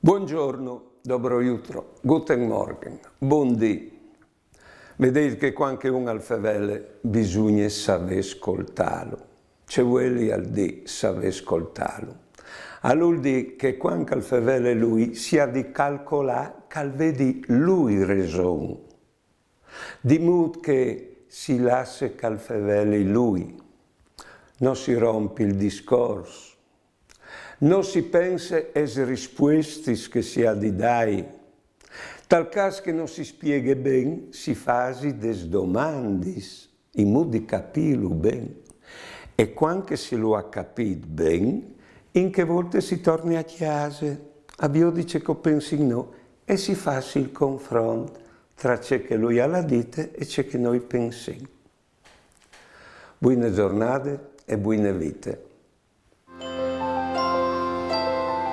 Buongiorno, dobro jutro, guten morgen, buondì. Vedete che quando un alfavelle bisogna saper ascoltarlo, ci vuole al di saper ascoltarlo. Allora di che quando alfavelle lui si ha di calcolare che vedi lui ragione, di modo che si lascia che alfavelle lui, non si rompe il discorso. Non si pensa alle risposte che si ha di dare. Tal caso che non si spiega bene, si fa des domande, in modo di capirlo bene. E quando si lo ha capito bene, in che volte si torna a casa, a dice che pensi no, e si fa il confronto tra ciò che lui ha la dite e ciò che noi pensiamo. Buone giornate e buone vite.